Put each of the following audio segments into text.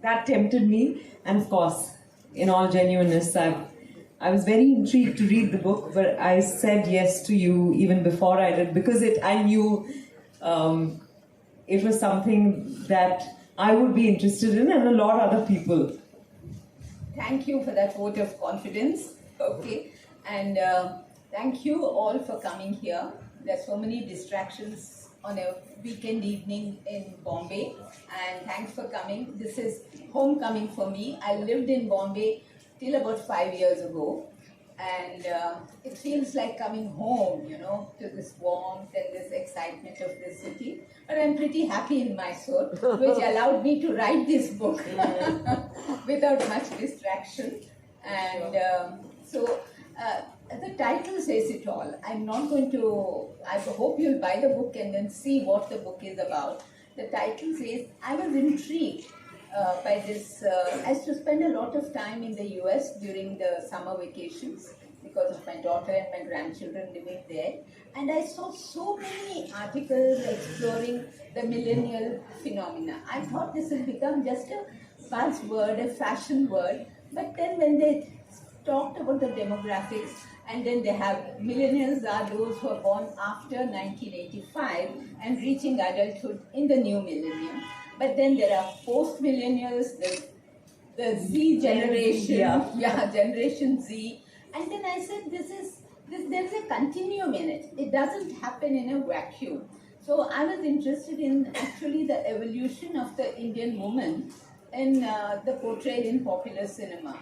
that tempted me. And of course, in all genuineness, I was very intrigued to read the book, but I said yes to you even before I did, because I knew it was something that I would be interested in, and a lot of other people. Thank you for that vote of confidence. Okay, and thank you all for coming here. There's so many distractions on a weekend evening in Bombay, and thanks for coming. This is homecoming for me. I lived in Bombay till about 5 years ago, and it feels like coming home, to this warmth and this excitement of the city. But I'm pretty happy in my soul, which allowed me to write this book without much distraction. And the title says it all. I'm not going to, I hope you'll buy the book and then see what the book is about. The title says, I was intrigued by this. I used to spend a lot of time in the US during the summer vacations because of my daughter and my grandchildren living there. And I saw so many articles exploring the millennial phenomena. I thought this had become just a buzzword, a fashion word. But then when they talked about the demographics, and then they have millennials are those who are born after 1985 and reaching adulthood in the new millennium. But then there are post-millennials, the Z generation, Generation Z. And then I said, there's a continuum in it. It doesn't happen in a vacuum. So I was interested in actually the evolution of the Indian woman in the portrayal in popular cinema.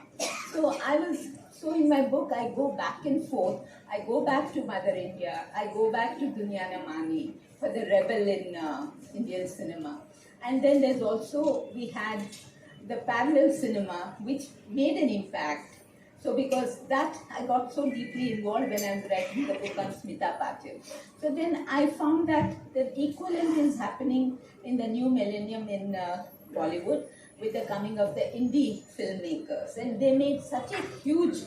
So in my book, I go back and forth. I go back to Mother India. I go back to Dunyana Mani for the rebel in Indian cinema. And then there's also, we had the parallel cinema, which made an impact. So because that, I got so deeply involved when I was writing the book on Smita Patil. So then I found that the equivalent is happening in the new millennium in Bollywood, with the coming of the indie filmmakers. And they made such a huge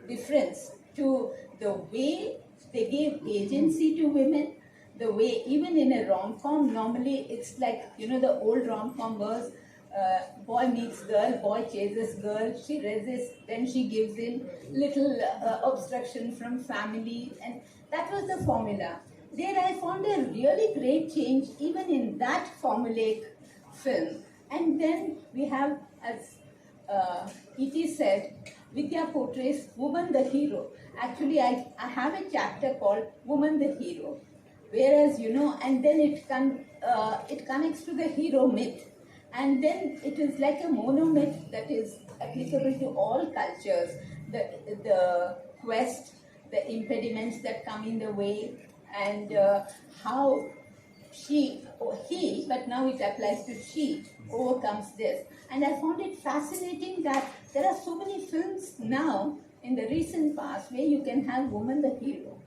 difference to the way they gave agency to women, the way even in a rom-com, normally it's like, the old rom-com was boy meets girl, boy chases girl, she resists, then she gives in, little obstruction from family, and that was the formula. There I found a really great change even in that formulaic film. And then we have, as E.T. said, Vidya portrays woman the hero. Actually, I have a chapter called Woman the Hero. Whereas, and then it connects to the hero myth. And then it is like a monomyth that is applicable to all cultures. The quest, the impediments that come in the way, and how he, but now it applies to she, overcomes this. And I found it fascinating that there are so many films now in the recent past where you can have woman the hero.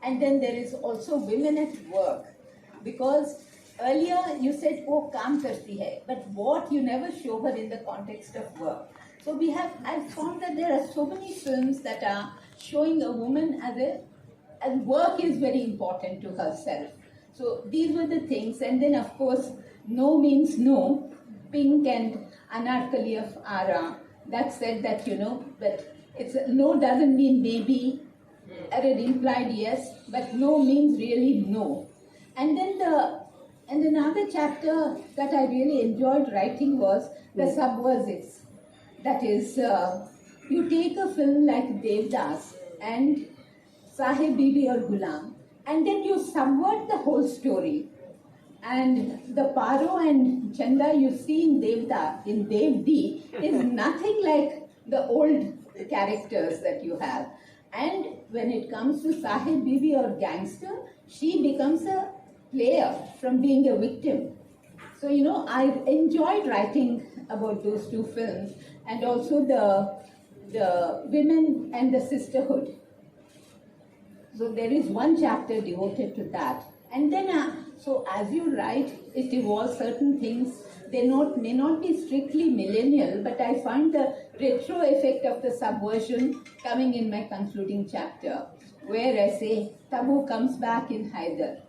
And then there is also women at work. Because earlier you said, oh, kaam karti hai, but what, you never show her in the context of work. So I found that there are so many films that are showing a woman as work is very important to herself. So these were the things. And then of course, no means no. Pink and Anarkali of Ara, that said that, but it's no doesn't mean maybe, or it implied yes, but no means really no. And then another chapter that I really enjoyed writing was the subversives. That is, you take a film like Devdas and Sahib Bibi or Ghulam, and then you subvert the whole story. And the Paro and Chanda you see in Devdi is nothing like the old characters that you have. And when it comes to Sahib Bibi or Gangster, she becomes a player from being a victim. So, I enjoyed writing about those two films, and also the women and the sisterhood. So there is one chapter devoted to that. And then, so as you write, it evolves certain things. They may not be strictly millennial, but I find the retro effect of the subversion coming in my concluding chapter, where I say, Tabu comes back in Haider.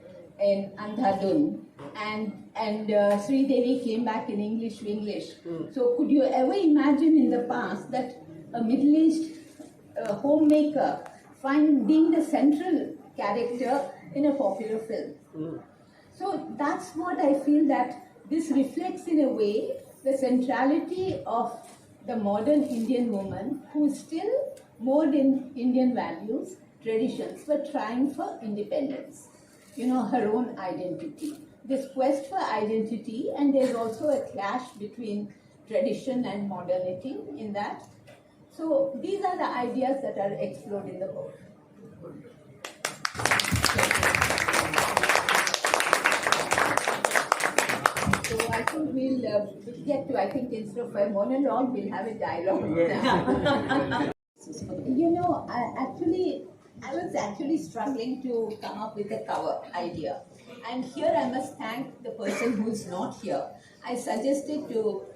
in Andhadhun, and Sri Devi came back in English to English. So could you ever imagine in the past that a middle-aged homemaker being the central character in a popular film? So that's what I feel, that this reflects in a way the centrality of the modern Indian woman who is still moored in Indian values, traditions, but trying for independence. Her own identity. This quest for identity, and there's also a clash between tradition and modernity in that. So these are the ideas that are explored in the book. So I think we'll get to, instead of a monologue, we'll have a dialogue. Yeah. I was actually struggling to come up with a cover idea. And here I must thank the person who's not here. I suggested to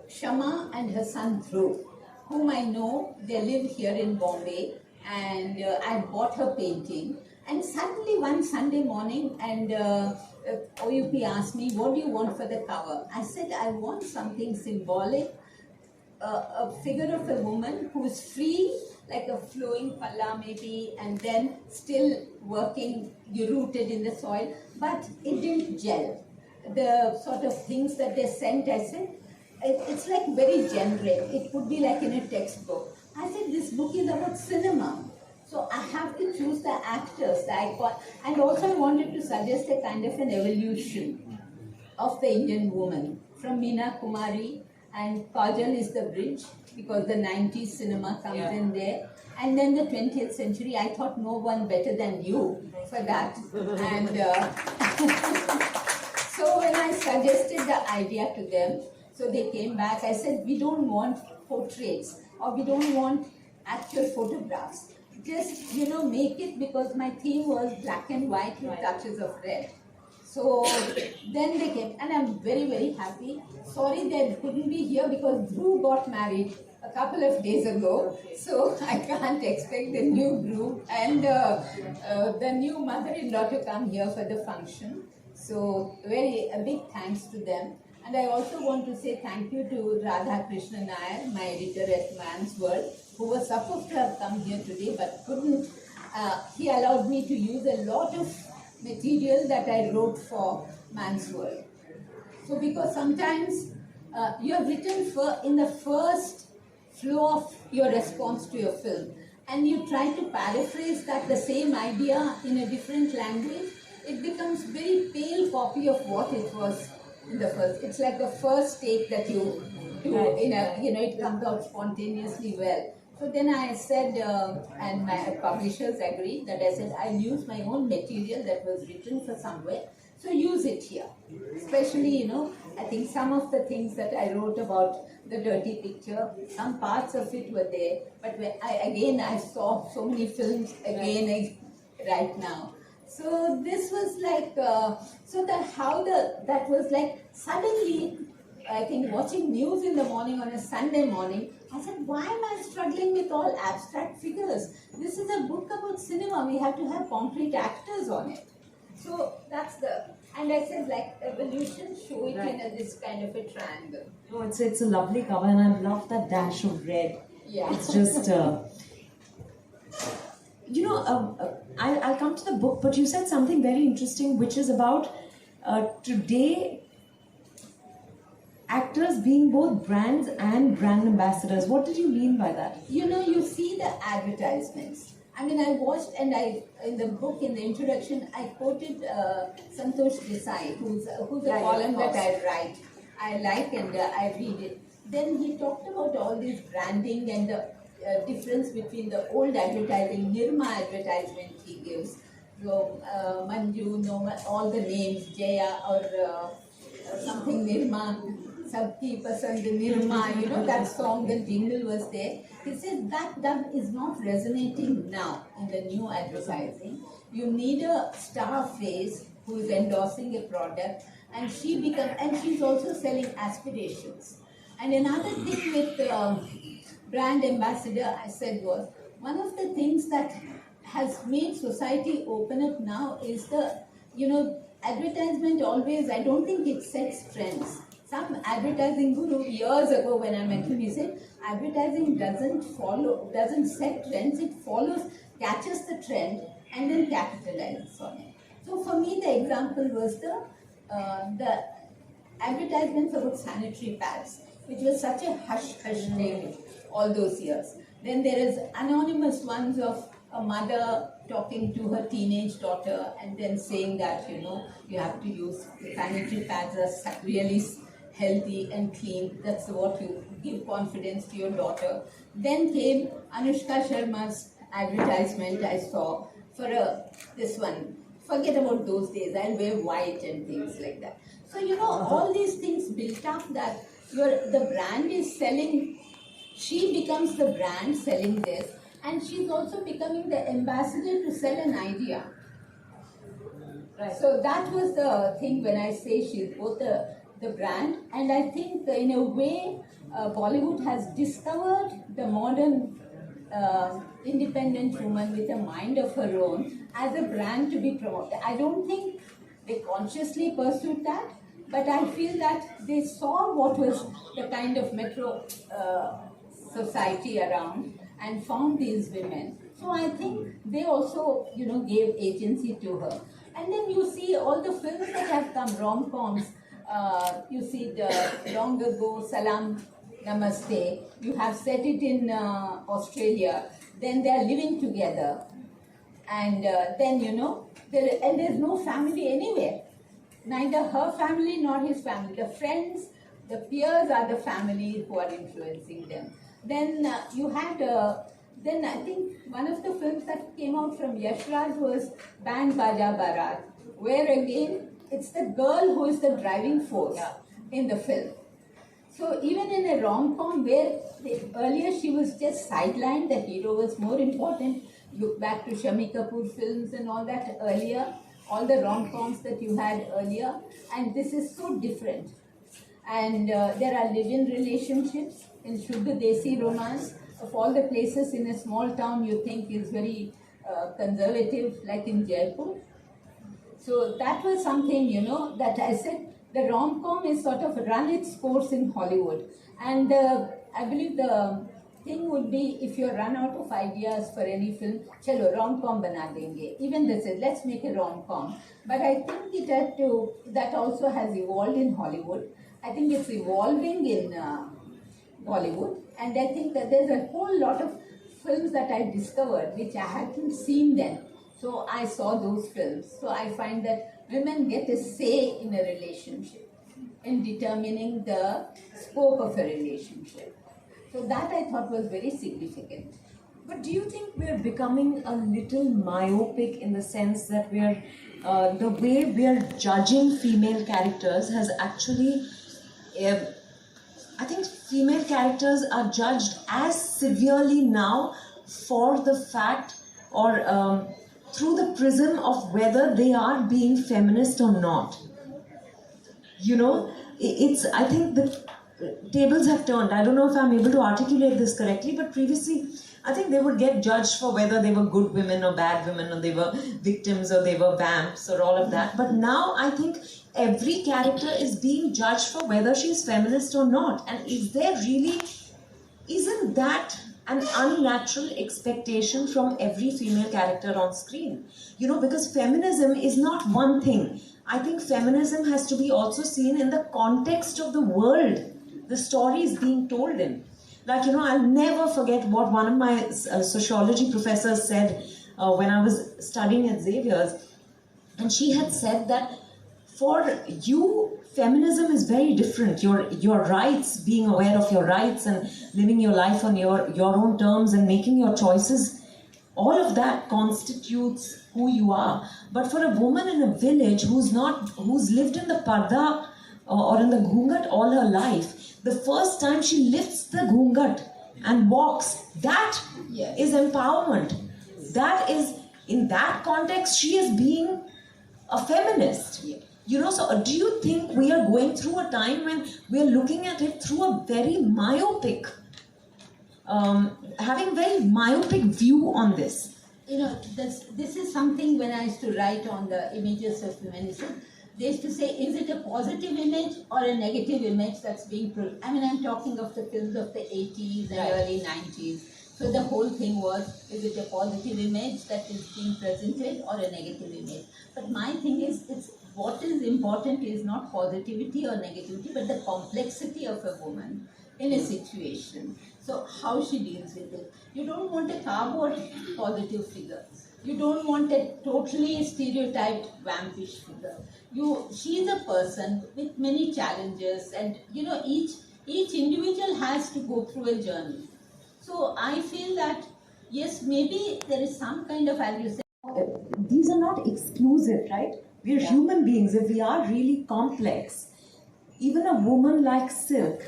Shama and her son Dhruv, whom I know, they live here in Bombay, and I bought her painting. And suddenly one Sunday morning, and OUP asked me, what do you want for the cover? I said, I want something symbolic, a figure of a woman who is free, like a flowing palla maybe, and then still working, rooted in the soil, but it didn't gel. The sort of things that they sent, I said, it's like very generic. It could be like in a textbook. I said, this book is about cinema. So I have to choose the actors, the icon, and also I wanted to suggest a kind of an evolution of the Indian woman. From Meena Kumari, and Kajal is the bridge, because the 90s cinema comes in there. And then the 20th century, I thought no one better than you for that. And so when I suggested the idea to them, so they came back, I said, we don't want portraits, or we don't want actual photographs. Just, make it, because my theme was black and white with touches of red. So then they came, and I'm very, very happy. Sorry they couldn't be here because Dhruv got married a couple of days ago. So I can't expect the new Dhruv and the new mother-in-law to come here for the function. So a big thanks to them. And I also want to say thank you to Radha Krishna Nair, my editor at Man's World, who was supposed to have come here today but couldn't. He allowed me to use a lot of material that I wrote for Man's World. So because sometimes you have written in the first flow of your response to your film, and you try to paraphrase the same idea in a different language, it becomes very pale copy of what it was in the first. It's like the first take that you do, it comes out spontaneously well. So then I said, and my publishers agreed, that I said, I'll use my own material that was written for somewhere, so use it here. Especially, I think some of the things that I wrote about the dirty picture, some parts of it were there, but I saw so many films again right now. So this was like, that was like, suddenly, I think watching news in the morning on a Sunday morning, I said, why am I struggling with all abstract figures? This is a book about cinema. We have to have concrete actors on it. So that's and I said, like, evolution, show it in this kind of a triangle. No, it's a lovely cover, and I love that dash of red. Yeah. It's just, I'll come to the book, but you said something very interesting, which is about today, actors being both brands and brand ambassadors. What did you mean by that? You see the advertisements. I mean, I watched, and in the book, in the introduction, I quoted Santosh Desai, who's a column that I write. I like, and I read it. Then he talked about all this branding and the difference between the old advertising, Nirma advertisement he gives. So, Manju, Noma, all the names, Jaya or something Nirma. Sabki Pasand Nirma, that song, the jingle was there. He said that is not resonating now in the new advertising. You need a star face who is endorsing a product, and she's also selling aspirations. And another thing with brand ambassador, I said, was one of the things that has made society open up now is the, advertisement always, I don't think it sets trends. Some advertising guru years ago when I met him, he said, advertising doesn't set trends, it catches the trend and then capitalizes on it. So for me, the example was the advertisements about sanitary pads, which was such a hush-hush thing all those years. Then there is anonymous ones of a mother talking to her teenage daughter and then saying that, you have to use sanitary pads as really healthy and clean. That's what you give confidence to your daughter. Then came Anushka Sharma's advertisement I saw for this one. Forget about those days, I'll wear white and things like that. So, all these things built up that the brand is selling, she becomes the brand selling this, and she's also becoming the ambassador to sell an idea. Right. So that was the thing when I say she's both the brand, and I think in a way Bollywood has discovered the modern independent woman with a mind of her own as a brand to be promoted. I don't think they consciously pursued that, but I feel that they saw what was the kind of metro society around and found these women. So I think they also, gave agency to her. And then you see all the films that have come, rom-coms. You see the long ago Salam Namaste. You have set it in Australia. Then they are living together. And then, there's no family anywhere. Neither her family nor his family. The friends, the peers are the family who are influencing them. Then you had, then I think one of the films that came out from Yash Raj was Band Baja Barat, where again, it's the girl who is the driving force in the film. So even in a rom-com where earlier she was just sidelined, the hero was more important. Look back to Shami Kapoor films and all that earlier, all the rom-coms that you had earlier, and this is so different. And there are live-in relationships in Shuddha Desi romance. Of all the places in a small town you think is very conservative, like in Jaipur. So that was something, that I said the rom-com is sort of run its course in Hollywood. And I believe the thing would be, if you run out of ideas for any film, chalo, rom-com bana denge. Even they said, let's make a rom-com. But I think that also has evolved in Hollywood. I think it's evolving in Bollywood. And I think that there's a whole lot of films that I discovered which I hadn't seen then. So I saw those films. So I find that women get a say in a relationship, in determining the scope of a relationship. So that I thought was very significant. But do you think we're becoming a little myopic in the sense that the way we're judging female characters has actually, I think female characters are judged as severely now for the fact or through the prism of whether they are being feminist or not. I think the tables have turned. I don't know if I'm able to articulate this correctly, but previously I think they would get judged for whether they were good women or bad women, or they were victims or they were vamps or all of that. But now I think every character is being judged for whether she's feminist or not. And isn't that an unnatural expectation from every female character on screen? Because feminism is not one thing. I think feminism has to be also seen in the context of the world the story is being told in. Like, I'll never forget what one of my sociology professors said when I was studying at Xavier's. And she had said that for you, feminism is very different. Your rights, being aware of your rights and living your life on your own terms and making your choices, all of that constitutes who you are. But for a woman in a village who's lived in the parda or in the ghungat all her life, the first time she lifts the ghungat and walks, that is empowerment. That is, in that context, she is being a feminist. So do you think we are going through a time when we are looking at it through a very myopic, having very myopic view on this? this is something when I used to write on the images of feminism. They used to say, is it a positive image or a negative image that's being I mean, I'm talking of the films of the 80s and early 90s. So the whole thing was, is it a positive image that is being presented or a negative image? But my thing is, what is important is not positivity or negativity, but the complexity of a woman in a situation. So how she deals with it. You don't want a cardboard positive figure. You don't want a totally stereotyped vampish figure. She is a person with many challenges, and each individual has to go through a journey. So I feel that yes, maybe there is some kind of, as you said, these are not exclusive, right? We are human beings. If we are really complex, even a woman like Silk,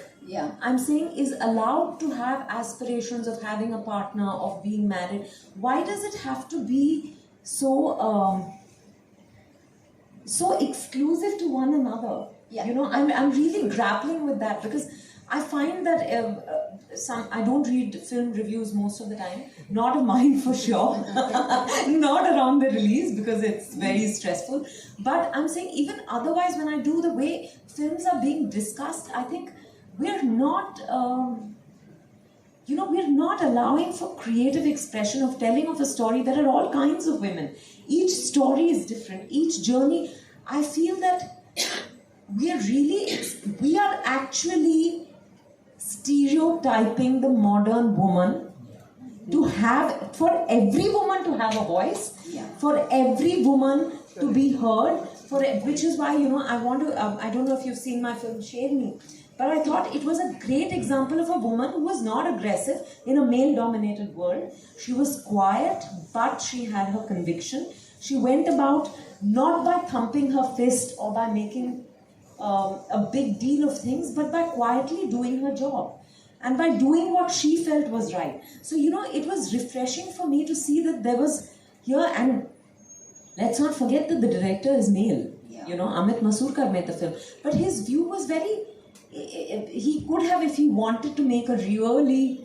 I'm saying, is allowed to have aspirations of having a partner, of being married. Why does it have to be so exclusive to one another? I'm really grappling with that, because I find that I don't read film reviews most of the time, not of mine for sure, not around the release because it's very stressful. But I'm saying, even otherwise, when I do, the way films are being discussed, I think we're not, we're not allowing for creative expression of telling of a story. There are all kinds of women. Each story is different. Each journey. I feel that we are actually stereotyping the modern woman to have, for every woman to have a voice, for every woman to be heard, which is why, I want to, I don't know if you've seen my film Sherni, but I thought it was a great example of a woman who was not aggressive in a male-dominated world. She was quiet, but she had her conviction. She went about not by thumping her fist or by making a big deal of things, but by quietly doing her job and by doing what she felt was right. So, it was refreshing for me to see that there was here, and let's not forget that the director is male. Amit Masurkar made the film, but his view was very, he could have, if he wanted to make a really,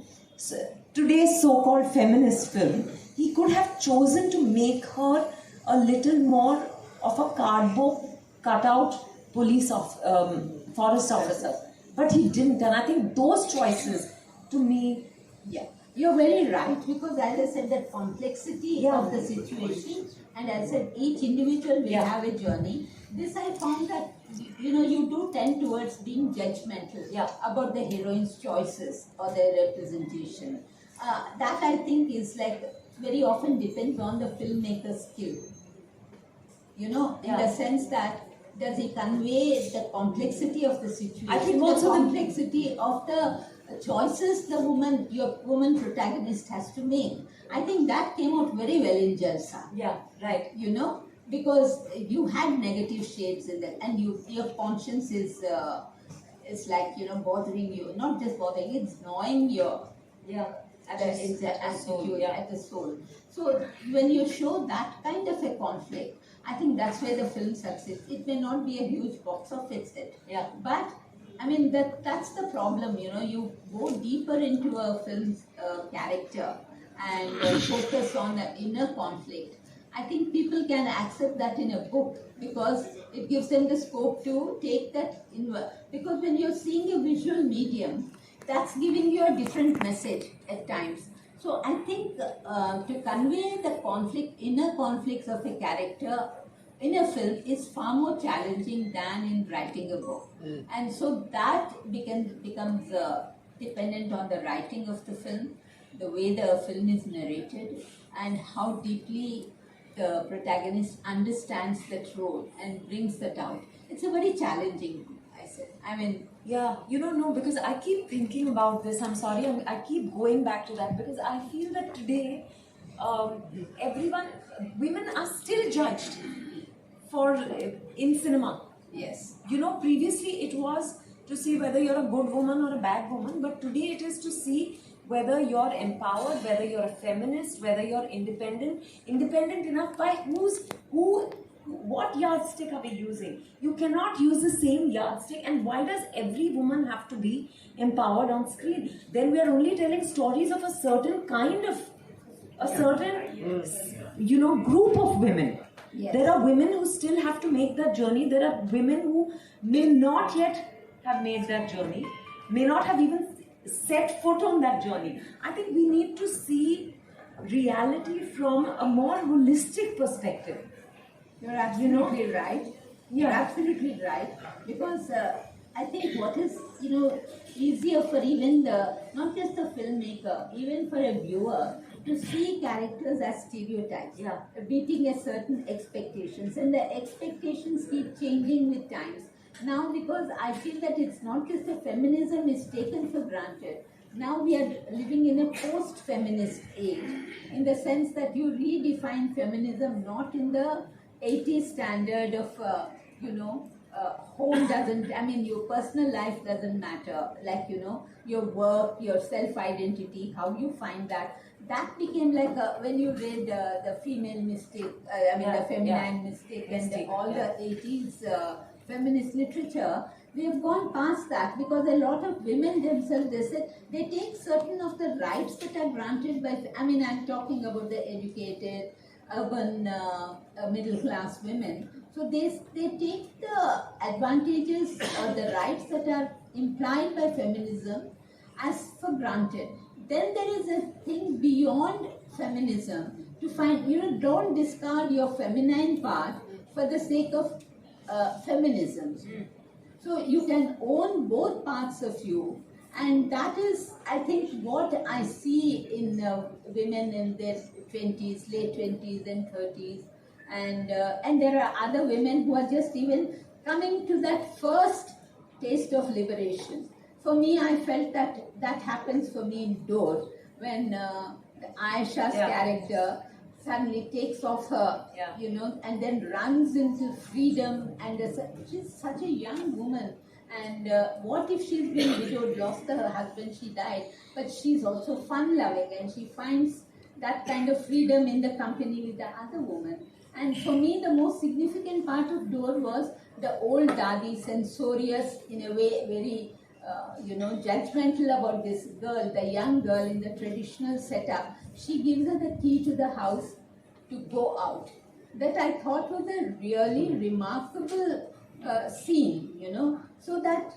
today's so-called feminist film, he could have chosen to make her a little more of a cardboard cutout forest officer, but he didn't, and I think those choices, to me, you're very right, because as I said, that complexity of the situation, and as I said, each individual will have a journey. This I found that you do tend towards being judgmental about the heroine's choices or their representation. That I think is like very often depends on the filmmaker's skill. In the sense that, does he convey the complexity of the situation? I think also the complexity of the choices your woman protagonist has to make. I think that came out very well in Jalsa. Yeah, right. Because you had negative shades in that, and your conscience is like bothering you. Not just bothering, it's gnawing your at the soul. So when you show that kind of a conflict, I think that's where the film succeeds. It may not be a huge box office hit, but I mean that's the problem. You go deeper into a film's character and focus on the inner conflict. I think people can accept that in a book because it gives them the scope to take that inward. Because when you're seeing a visual medium, that's giving you a different message at times. So I think to convey the inner conflicts of a character in a film is far more challenging than in writing a book. And so that becomes dependent on the writing of the film, the way the film is narrated, and how deeply the protagonist understands that role and brings that out. It's a very challenging, no, because I keep thinking about this. I'm sorry, I keep going back to that because I feel that today, women are still judged in cinema. Yes. Previously it was to see whether you're a good woman or a bad woman, but today it is to see whether you're empowered, whether you're a feminist, whether you're independent enough by what yardstick are we using? You cannot use the same yardstick, and why does every woman have to be empowered on screen? Then we are only telling stories of a certain kind of, group of women. Yes. There are women who still have to make that journey. There are women who may not yet have made that journey, may not have even set foot on that journey. I think we need to see reality from a more holistic perspective. You're absolutely right. You're Yeah. absolutely right. Because I think what is, easier for even not just the filmmaker, even for a viewer, to see characters as stereotypes, Yeah. beating a certain expectations. And the expectations keep changing with times. Now, because I feel that it's not just the feminism is taken for granted. Now we are living in a post-feminist age, in the sense that you redefine feminism not in the 80s standard of, home doesn't, your personal life doesn't matter, like, your work, your self-identity, how you find that. That became like, when you read the female mystic, the feminine mystic, and all the 80s feminist literature, we have gone past that, because a lot of women themselves, they said, they take certain of the rights that are granted by, I'm talking about the educated, urban, middle class women. So they take the advantages or the rights that are implied by feminism as for granted. Then there is a thing beyond feminism to find, don't discard your feminine part for the sake of feminism. So you can own both parts of you, and that is, I think, what I see in women in their 20s, late 20s and 30s, and there are other women who are just even coming to that first taste of liberation. For me, I felt that happens for me in Dor, when Aisha's character suddenly takes off her, and then runs into freedom, and she's such a young woman. And what if she's been widowed, lost her husband, she died, but she's also fun-loving, and she finds that kind of freedom in the company with the other woman. And for me, the most significant part of Dor was the old Dadi, censorious, in a way, very judgmental about this girl, the young girl in the traditional setup. She gives her the key to the house to go out. That I thought was a really remarkable scene, so that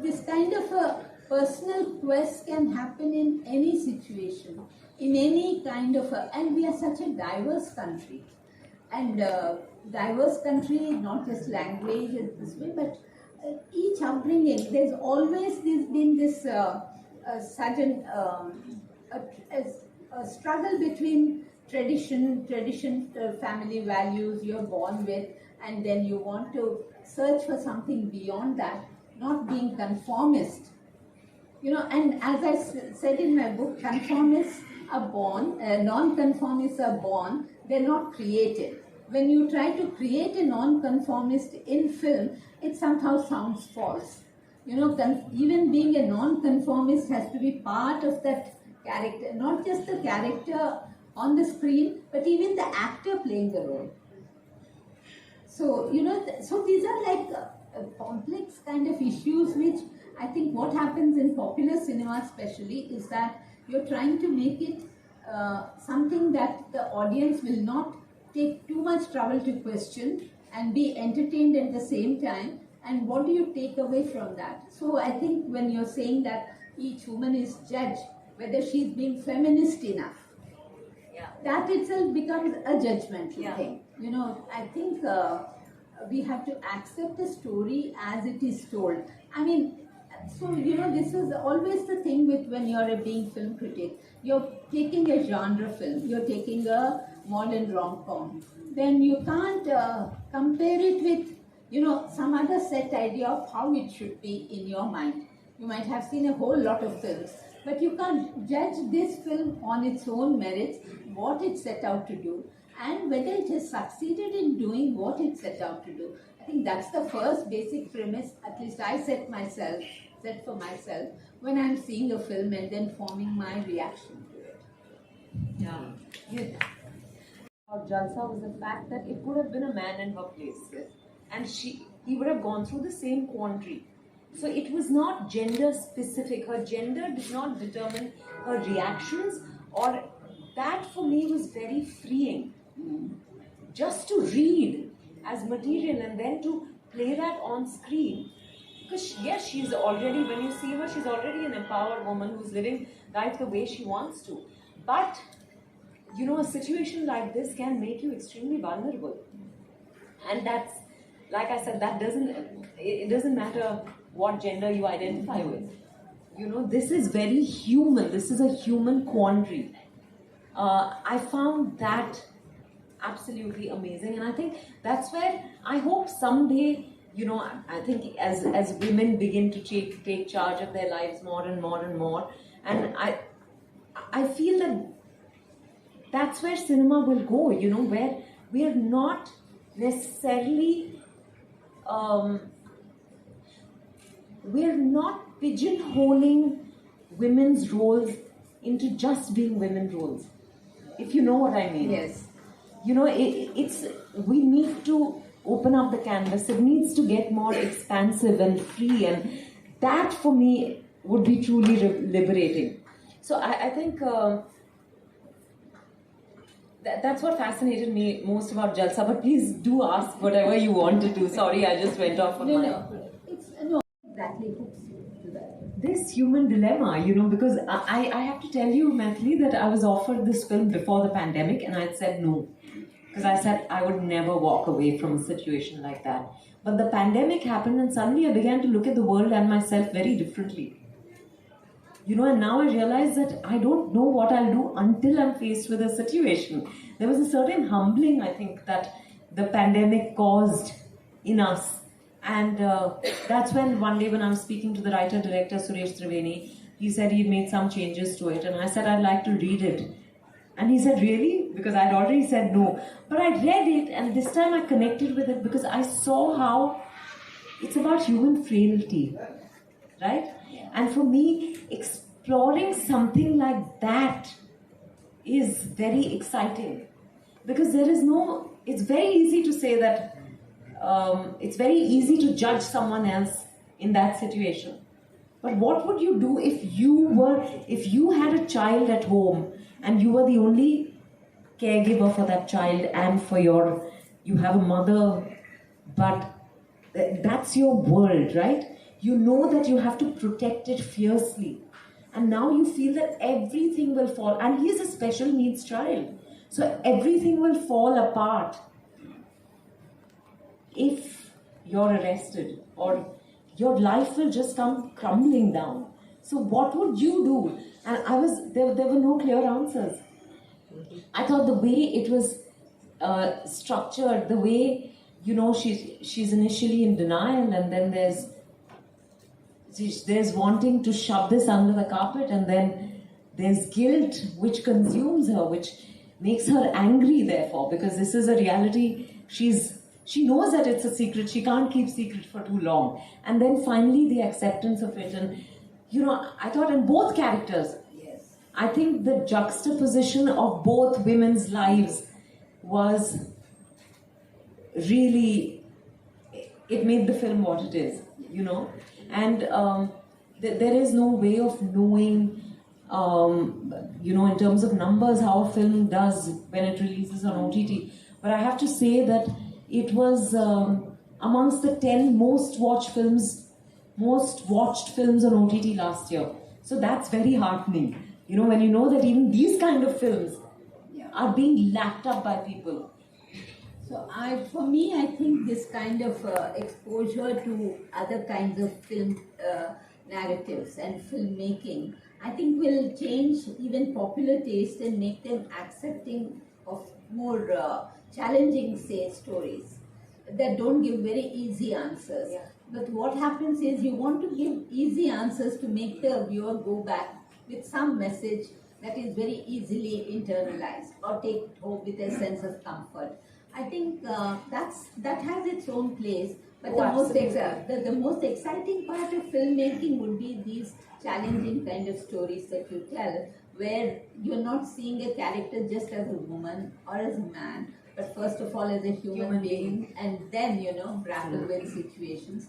this kind of a personal quest can happen in any situation, in any kind of and we are such a diverse country. And diverse country, not just language and this way, but each upbringing, there's always been this sudden a struggle between tradition, family values you're born with, and then you want to search for something beyond that, not being conformist. And as I said in my book, conformists are born, non-conformists are born, they're not created. When you try to create a non-conformist in film, it somehow sounds false. Even being a non-conformist has to be part of that character, not just the character on the screen, but even the actor playing the role. So, so these are like complex kind of issues, which I think what happens in popular cinema especially is that you're trying to make it something that the audience will not take too much trouble to question and be entertained at the same time. And what do you take away from that? So I think when you're saying that each woman is judged whether she's being feminist enough, that itself becomes a judgmental thing. I think we have to accept the story as it is told. This is always the thing with when you're a being film critic. You're taking a genre film, you're taking a modern rom-com. Then you can't compare it with, some other set idea of how it should be in your mind. You might have seen a whole lot of films, but you can't judge this film on its own merits, what it set out to do, and whether it has succeeded in doing what it set out to do. I think that's the first basic premise, at least I set for myself when I'm seeing a film and then forming my reaction to it. Jalsa was the fact that it would have been a man in her place, and he would have gone through the same quandary. So it was not gender specific. Her gender did not determine her reactions or that for me was very freeing. Just to read as material and then to play that on screen. Because yes, she's already, when you see her, she's already an empowered woman who's living life the way she wants to. But, you know, a situation like this can make you extremely vulnerable. And that's, like I said, it doesn't matter what gender you identify with. You know, this is very human. This is a human quandary. I found that absolutely amazing, and I think that's where I hope someday, you know, I think as women begin to take charge of their lives more and more and more, and I feel that that's where cinema will go, you know, where we are not necessarily we're not pigeonholing women's roles into just being women roles, if you know what I mean. Yes. You know, we need to open up the canvas. It needs to get more expansive and free, and that for me would be truly liberating. So I think that's what fascinated me most about Jalsa. But please do ask whatever you want to do. Sorry, I just went off on No, exactly hooks you to that. This human dilemma, you know, because I have to tell you, Maithili, that I was offered this film before the pandemic, and I had said no. Because I said I would never walk away from a situation like that. But the pandemic happened, and suddenly I began to look at the world and myself very differently. You know, and now I realize that I don't know what I'll do until I'm faced with a situation. There was a certain humbling, I think, that the pandemic caused in us. And that's when one day when I was speaking to the writer-director Suresh Triveni, he said he'd made some changes to it. And I said, I'd like to read it. And he said, really? Because I'd already said no. But I read it, and this time I connected with it because I saw how it's about human frailty, right? And for me, exploring something like that is very exciting. Because it's very easy to say that, it's very easy to judge someone else in that situation. But what would you do if you had a child at home and you were the only caregiver for that child, and you have a mother, but that's your world, right? You know that you have to protect it fiercely. And now you feel that everything will fall. And he's a special needs child. So everything will fall apart if you're arrested, or your life will just come crumbling down. So what would you do? And there were no clear answers. I thought the way it was structured, the way, you know, she's initially in denial, and then there's wanting to shove this under the carpet, and then there's guilt which consumes her, which makes her angry, therefore, because this is a reality. She knows that it's a secret. She can't keep secret for too long. And then finally the acceptance of it. And, you know, I thought in both characters, Yes. I think the juxtaposition of both women's lives was really, it made the film what it is, you know. And there is no way of knowing, you know, in terms of numbers, how a film does when it releases on OTT. But I have to say that it was amongst the 10 most watched films on OTT last year. So that's very heartening. You know, when you know that even these kind of films are being lapped up by people. So for me, I think this kind of exposure to other kinds of film narratives and filmmaking, I think will change even popular taste and make them accepting of more challenging, say, stories that don't give very easy answers. Yeah. But what happens is you want to give easy answers to make the viewer go back with some message that is very easily internalized or take it home with a sense of comfort. I think that has its own place. But the most exciting part of filmmaking would be these challenging kind of stories that you tell, where you're not seeing a character just as a woman or as a man, but first of all as a human being, and then, you know, grapple with situations.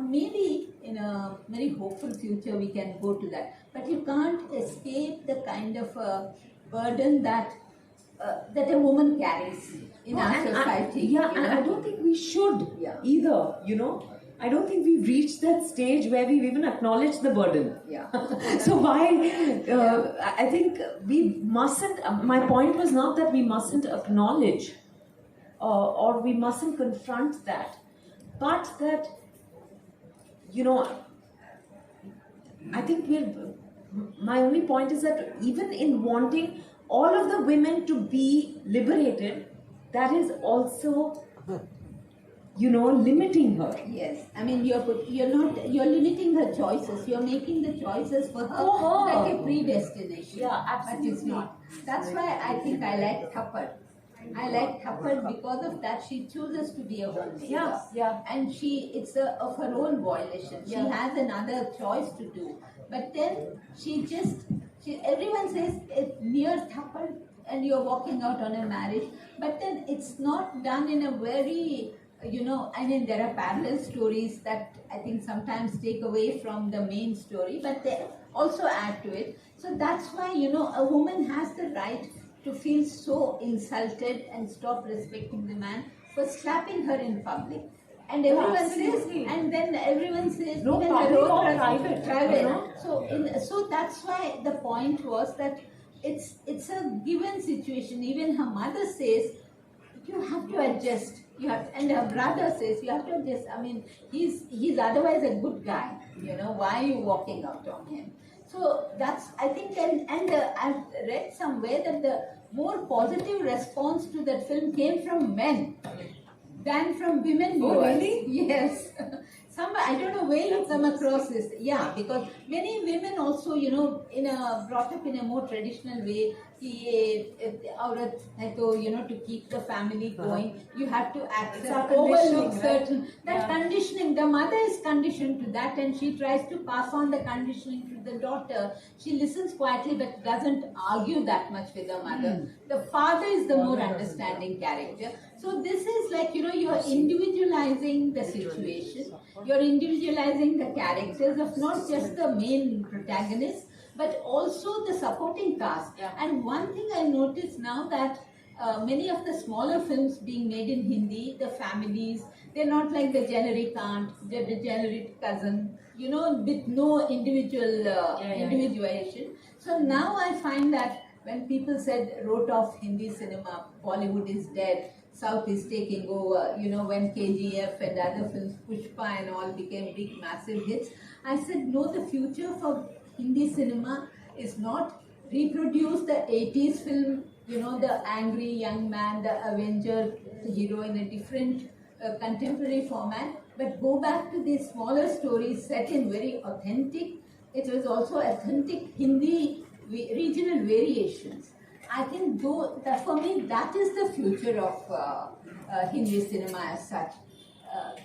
Maybe in a very hopeful future we can go to that. But you can't escape the kind of burden that that a woman carries in No, our and society. yeah, you and know? I don't think we should Yeah. either, I don't think we've reached that stage where we've even acknowledged the burden. Yeah. So why, I think we mustn't, my point was not that we mustn't acknowledge or we mustn't confront that, but that, I think my only point is that even in wanting all of the women to be liberated, that is also, limiting her. Yes, I mean you're limiting her choices. You're making the choices for her, For her. like a predestination. Yeah, But it's absolutely. not. That's why I think I like Thapar. I like Thapar because of that. She chooses to be a homemaker. Yeah, yeah. And it's of her own volition. She Yeah. has another choice to do. But then everyone says it's near Thapar and you're walking out on a marriage. But then it's not done in a very I mean, there are parallel stories that I think sometimes take away from the main story, but they also add to it. So that's why, a woman has the right to feel so insulted and stop respecting the man for slapping her in public. And everyone absolutely. says, and then everyone says, No, even public her own or husband- private, So that's why the point was that it's a given situation. Even her mother says, you have to adjust. And her brother says you have to adjust. I mean, he's otherwise a good guy. Why are you walking out on him? So that's, I think, and I've read somewhere that the more positive response to that film came from men than from women viewers. Oh, really? Yes. I don't know where you come across this. Yeah, because many women also, brought up in a more traditional way. औरत है तो, to keep the family going, you have to accept, overlook certain, that conditioning, the mother is conditioned to that and she tries to pass on the conditioning to the daughter. She listens quietly but doesn't argue that much with the mother. The father is the more understanding character. So this is like, you're individualizing the situation, you're individualizing the characters of not just the main protagonist, but also the supporting cast. Yeah. And one thing I notice now that many of the smaller films being made in Hindi, the families, they're not like the generic aunt, the generic cousin, with no individual individuation. So now I find that when people wrote off Hindi cinema, Bollywood is dead, South is taking over, when KGF and other films, Pushpa and all became big, massive hits, I said, no, the future for Hindi cinema is not reproduce the 80s film, the angry young man, the Avenger, the hero in a different contemporary format, but go back to these smaller stories set in very authentic, it was also authentic Hindi regional variations. I think for me that is the future of Hindi cinema as such.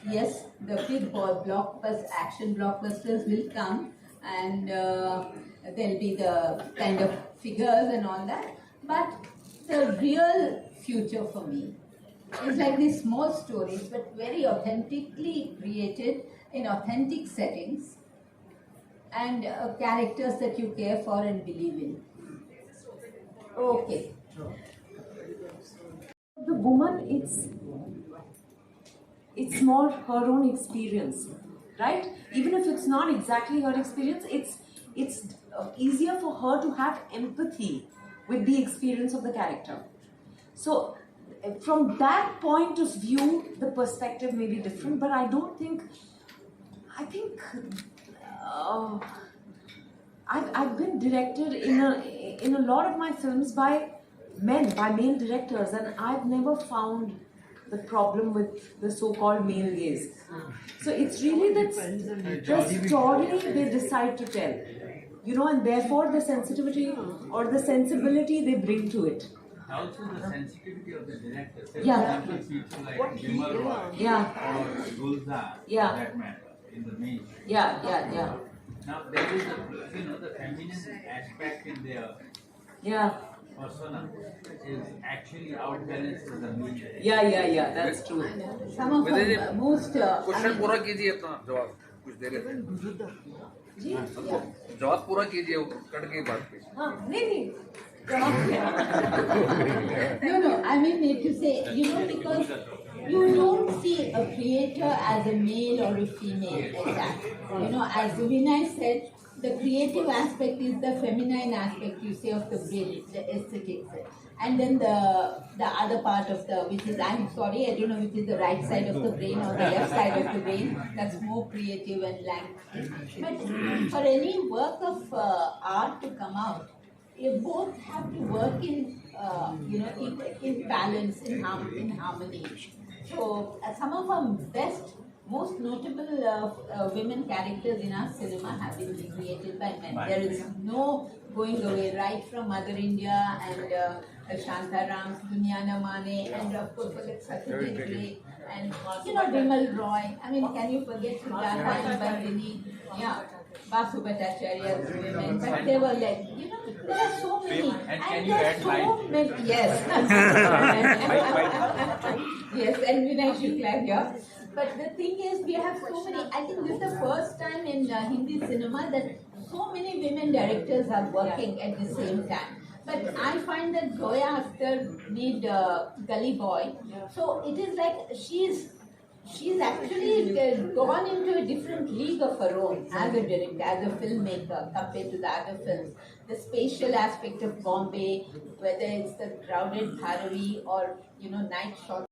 Yes, the big action blockbusters will come, and there'll be the kind of figures and all that. But the real future for me is like these small stories, but very authentically created in authentic settings, and characters that you care for and believe in. Okay. The woman, it's more her own experience, right? Even if it's not exactly her experience, it's easier for her to have empathy with the experience of the character. So from that point of view, the perspective may be different, but I think I've been directed in a lot of my films by male directors, and I've never found the problem with the so-called male gaze. So it's really the story they decide to tell, and therefore the sensitivity or the sensibility they bring to it. Also the sensitivity of the director. For Yeah. example, people like Bimal Roy Yeah. or Gulzar, Yeah. for that matter, in the main. Yeah. Now there is the feminine aspect in their Yeah. persona is actually outbalanced to the male. Yeah, that's true. Some of the most question पूरा कीजिए अपना जवाब कुछ देर है जी जवाब पूरा कीजिए cut के बाद पे हाँ नहीं No, I mean to say, because you don't see a creator as a male or a female like that. As Vinay said, the creative aspect is the feminine aspect, you say, of the brain, the aesthetics. And then the other part of which is, I'm sorry, I don't know which is the right side of the brain or the left side of the brain, that's more creative and language. But for any work of art to come out, you both have to work in balance, in harmony. So some of our most notable women characters in our cinema have been created by men. There is no going away, right from Mother India and Shantaram, Dunyana Mane, and of course Satyajit Ray, and Vimal Roy. I mean, can you forget Sujata and Bandini? Yeah. Basu Bhattacharya's women, but they were like, there are so many. And can you add mine? Yes. Yes, and Vinay Shukla here. But the thing is, we have so many. I think this is the first time in Hindi cinema that so many women directors are working at the same time. But I find that Zoya Akhtar made Gully Boy. So it is like she's actually gone into a different league of her own as a director, as a filmmaker compared to the other films. The spatial aspect of Bombay, whether it's the crowded Dharavi or night shots.